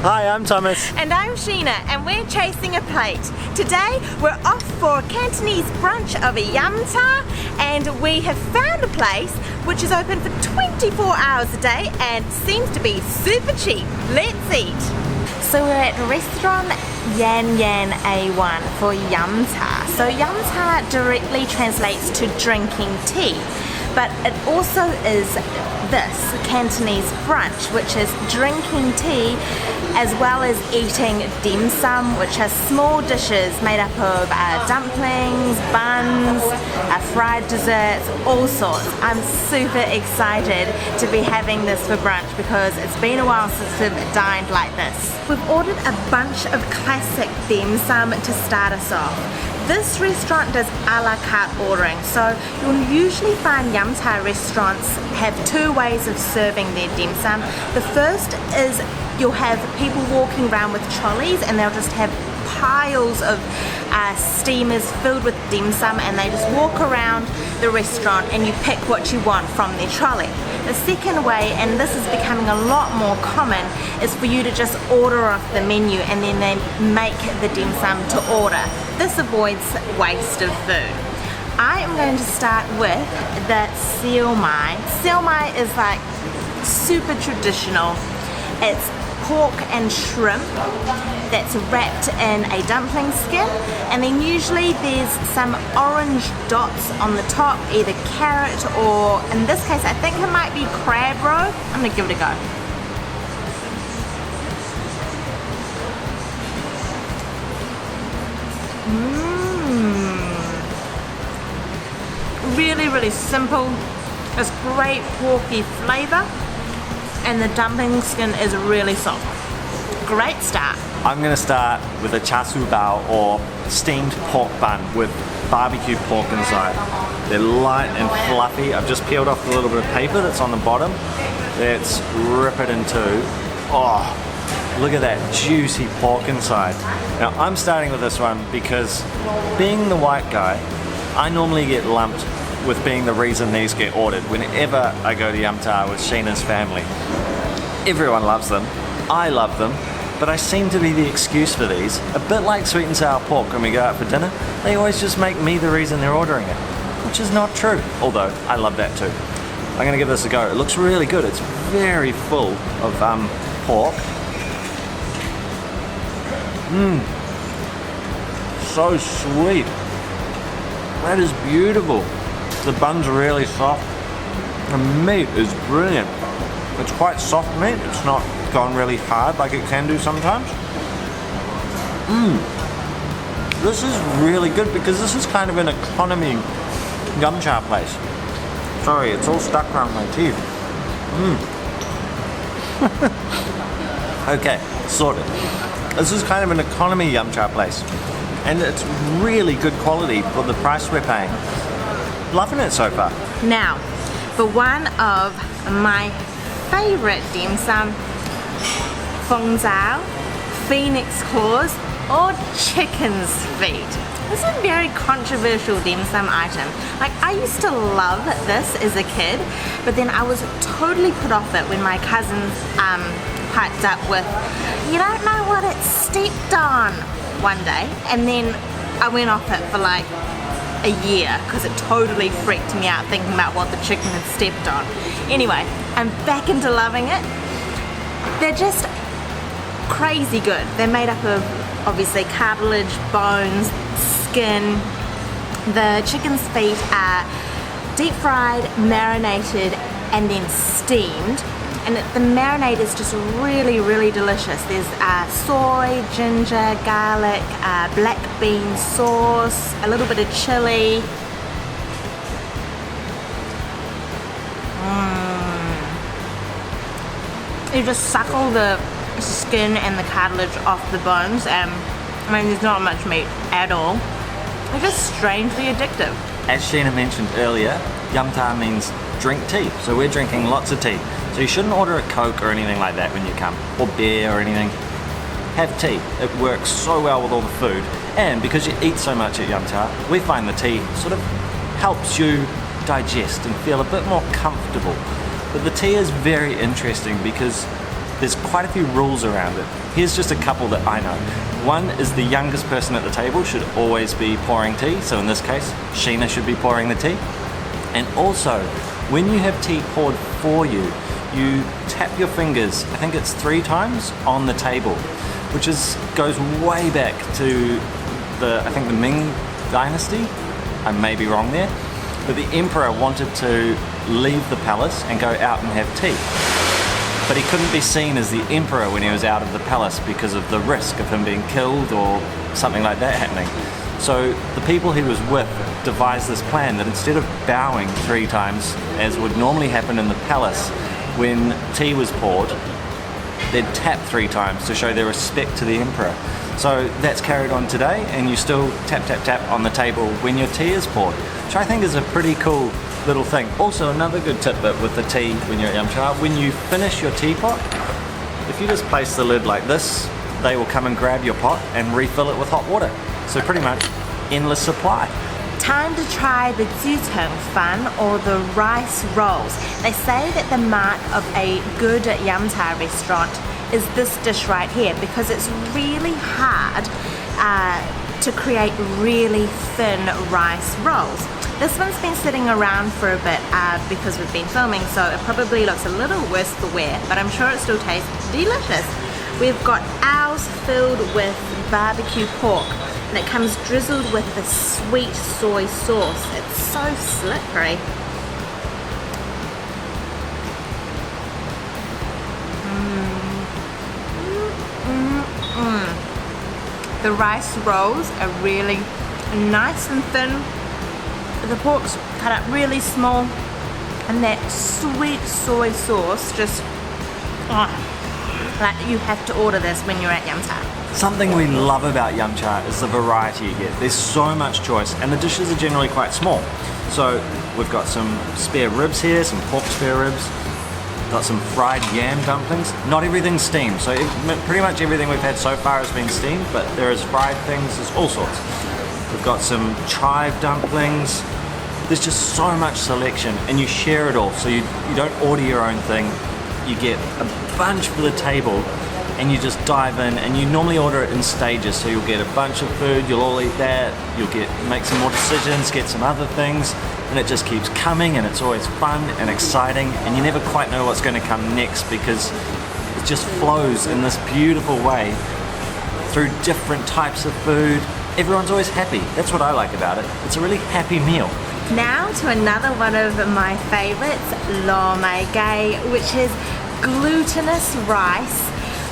Hi, I'm Thomas. And I'm Sheena, and we're chasing a plate. Today we're off for a Cantonese brunch of a yum cha, and we have found a place which is open for 24 hours a day and seems to be super cheap. Let's eat. So we're at restaurant Yan Yan A1 for yum cha. So yum cha directly translates to drinking tea, but it also is this Cantonese brunch, which is drinking tea as well as eating dim sum, which are small dishes made up of dumplings, buns, fried desserts, all sorts. I'm super excited to be having this for brunch because it's been a while since we've dined like this. We've ordered a bunch of classic dim sum to start us off. This restaurant does a la carte ordering, so you'll usually find yum cha restaurants have two ways of serving their dim sum. The first is you'll have people walking around with trolleys and they'll just have piles of steamers filled with dim sum, and they just walk around the restaurant and you pick what you want from their trolley. The second way, and this is becoming a lot more common, is for you to just order off the menu and then they make the dim sum to order. This avoids waste of food. I am going to start with the siu mai. Siu mai is like super traditional. It's pork and shrimp that's wrapped in a dumpling skin, and then usually there's some orange dots on the top, either carrot or, in this case I think it might be crab roe. I'm gonna give it a go. Really simple. It's great porky flavour, and the dumpling skin is really soft. Great start. I'm going to start with a char siu bao, or steamed pork bun with barbecue pork inside. They're light and fluffy. I've just peeled off a little bit of paper that's on the bottom. Let's rip it in two. Oh, look at that juicy pork inside. Now I'm starting with this one because, being the white guy, I normally get lumped with being the reason these get ordered whenever I go to yum cha with Sheena's family. Everyone loves them, I love them, but I seem to be the excuse for these. A bit like sweet and sour pork when we go out for dinner, they always just make me the reason they're ordering it, which is not true, although I love that too. I'm gonna give this a go. It looks really good. It's very full of pork. So sweet. That is beautiful. The bun's really soft. The meat is brilliant. It's quite soft meat. It's not gone really hard like it can do sometimes. This is really good because this is kind of an economy yum cha place. Sorry, it's all stuck around my teeth. Okay, sorted. This is kind of an economy yum cha place, and it's really good quality for the price we're paying. Loving it so far. Now, for one of my favourite dim sum, feng zhao, phoenix claws, or chicken's feet. This is a very controversial dim sum item. Like, I used to love this as a kid, but then I was totally put off it when my cousins piped up with, "You don't know what it's steeped on," one day, and then I went off it for like a year because it totally freaked me out thinking about what the chicken had stepped on. Anyway, I'm back into loving it. They're just crazy good. They're made up of obviously cartilage, bones, skin. The chicken's feet are deep fried, marinated, and then steamed. And the marinade is just really delicious. There's soy, ginger, garlic, black bean sauce, a little bit of chili. You just suckle the skin and the cartilage off the bones, and I mean, there's not much meat at all. It's just strangely addictive. As Sheena mentioned earlier, yum cha means drink tea, so we're drinking lots of tea. So you shouldn't order a Coke or anything like that when you come, or beer or anything. Have tea. It works so well with all the food, and because you eat so much at yum cha, we find the tea sort of helps you digest and feel a bit more comfortable. But the tea is very interesting because there's quite a few rules around it. Here's just a couple that I know. One is the youngest person at the table should always be pouring tea. So in this case, Sheena should be pouring the tea. And also, when you have tea poured for you, you tap your fingers, I think it's 3 times on the table, which goes way back to I think the Ming dynasty. I may be wrong there, but the emperor wanted to leave the palace and go out and have tea. But he couldn't be seen as the emperor when he was out of the palace because of the risk of him being killed or something like that happening. So the people he was with devised this plan that instead of bowing 3 times, as would normally happen in the palace when tea was poured, they'd tap 3 times to show their respect to the emperor. So that's carried on today, and you still tap, tap, tap on the table when your tea is poured, which I think is a pretty cool little thing. Also, another good tidbit with the tea when you're at Yum Cha, when you finish your teapot, if you just place the lid like this, they will come and grab your pot and refill it with hot water. So pretty much endless supply. Time to try the zhao fun, or the rice rolls. They say that the mark of a good Yum Cha restaurant is this dish right here, because it's really hard to create really thin rice rolls. This one's been sitting around for a bit because we've been filming, so it probably looks a little worse for wear, but I'm sure it still tastes delicious. We've got ours filled with barbecue pork, and it comes drizzled with the sweet soy sauce. It's so slippery. The rice rolls are really nice and thin. The pork's cut up really small, and that sweet soy sauce just, like, you have to order this when you're at Yum Cha. Something we love about Yum Cha is the variety you get. There's so much choice, and the dishes are generally quite small. So we've got some spare ribs here, some pork spare ribs. Got some fried yam dumplings. Not everything's steamed, so pretty much everything we've had so far has been steamed, but there is fried things, there's all sorts. We've got some chive dumplings. There's just so much selection, and you share it all, so you don't order your own thing. You get a bunch for the table, and you just dive in, and you normally order it in stages, so you'll get a bunch of food, you'll all eat that, you'll make some more decisions, get some other things, and it just keeps coming, and it's always fun and exciting, and you never quite know what's going to come next because it just flows in this beautiful way through different types of food. Everyone's always happy. That's what I like about it. It's a really happy meal. Now to another one of my favorites, lo mai gai, which is glutinous rice,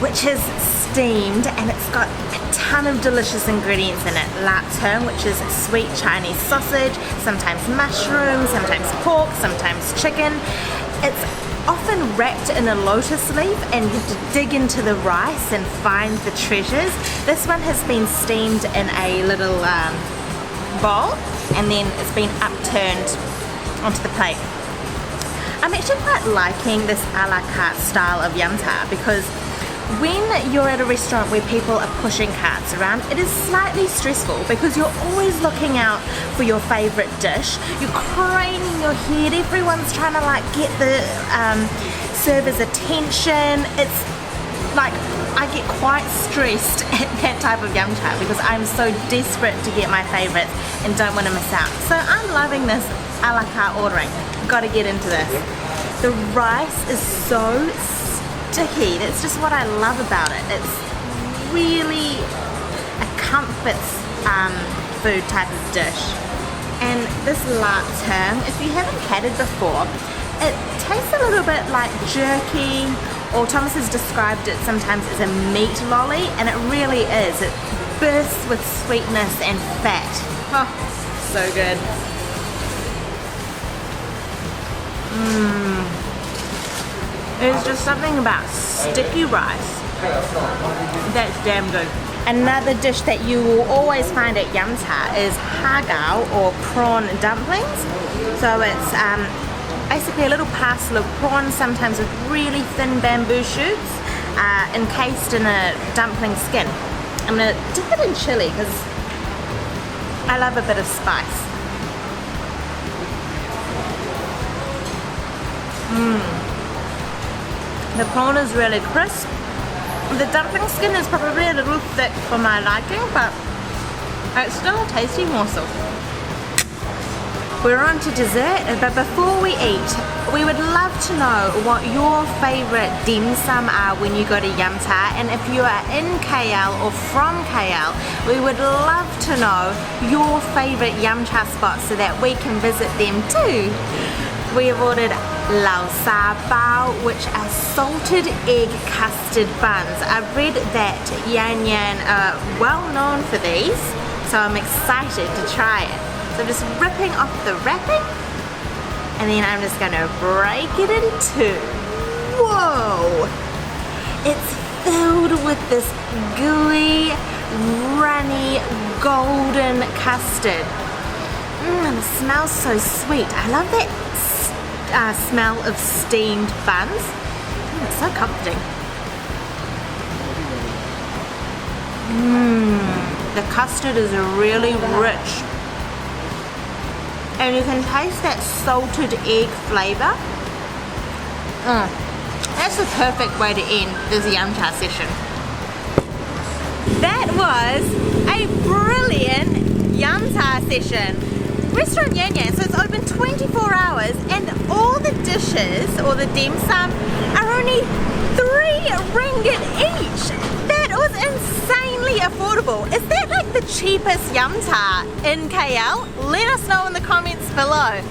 which is steamed, and it's got a ton of delicious ingredients in it. Laptung, which is sweet Chinese sausage, sometimes mushrooms, sometimes pork, sometimes chicken. It's often wrapped in a lotus leaf, and you have to dig into the rice and find the treasures. This one has been steamed in a little bowl, and then it's been upturned onto the plate. I'm actually quite liking this a la carte style of Yum Cha, because when you're at a restaurant where people are pushing carts around, it is slightly stressful because you're always looking out for your favorite dish. You're craning your head, everyone's trying to like get the server's attention. It's like, I get quite stressed at that type of Yum Cha because I'm so desperate to get my favorites and don't want to miss out. So I'm loving this a la carte ordering. Gotta get into this. The rice is so sticky. That's just what I love about it. It's really a comfort food type of dish. And this laptung, if you haven't had it before, it tastes a little bit like jerky, or Thomas has described it sometimes as a meat lolly, and it really is. It bursts with sweetness and fat. Oh, so good. There's just something about sticky rice that's damn good. Another dish that you will always find at Yum Cha is hagao, or prawn dumplings. So it's basically a little parcel of prawn, sometimes with really thin bamboo shoots, encased in a dumpling skin. I'm gonna dip it in chili because I love a bit of spice. The prawn is really crisp. The dumpling skin is probably a little thick for my liking, but it's still a tasty morsel. We're on to dessert, but before we eat, we would love to know what your favourite dim sum are when you go to Yam Ta, and if you are in KL or from KL, we would love to know your favourite Yam Cha spots so that we can visit them too. We have ordered Lao Sa Bao, which are salted egg custard buns. I've read that Yan Yan are well known for these, so I'm excited to try it. So I'm just ripping off the wrapping, and then I'm just gonna break it in two. Whoa! It's filled with this gooey, runny, golden custard. And it smells so sweet. I love that smell of steamed buns. It's so comforting. The custard is really rich. And you can taste that salted egg flavour. That's the perfect way to end this Yam Cha session. That was a brilliant Yam Cha session. Restaurant Yan Yan, so it's open 24 hours, and all the dishes, or the dim sum, are only 3 ringgit each. That was insanely affordable. Is that like the cheapest Yam Cha in KL? Let us know in the comments below.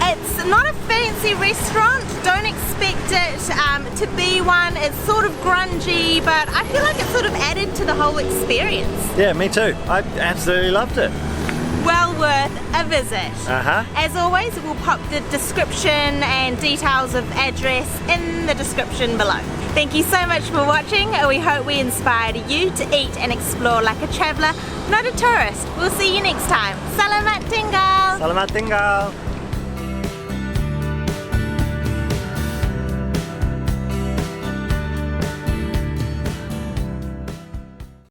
It's not a fancy restaurant, don't expect it to be one. It's sort of grungy, but I feel like it sort of added to the whole experience. Yeah, me too. I absolutely loved it. Well worth a visit. As always, we'll pop the description and details of address in the description below. Thank you so much for watching. We hope we inspired you to eat and explore like a traveller, not a tourist. We'll see you next time. Salamat tinggal! Salamat tinggal!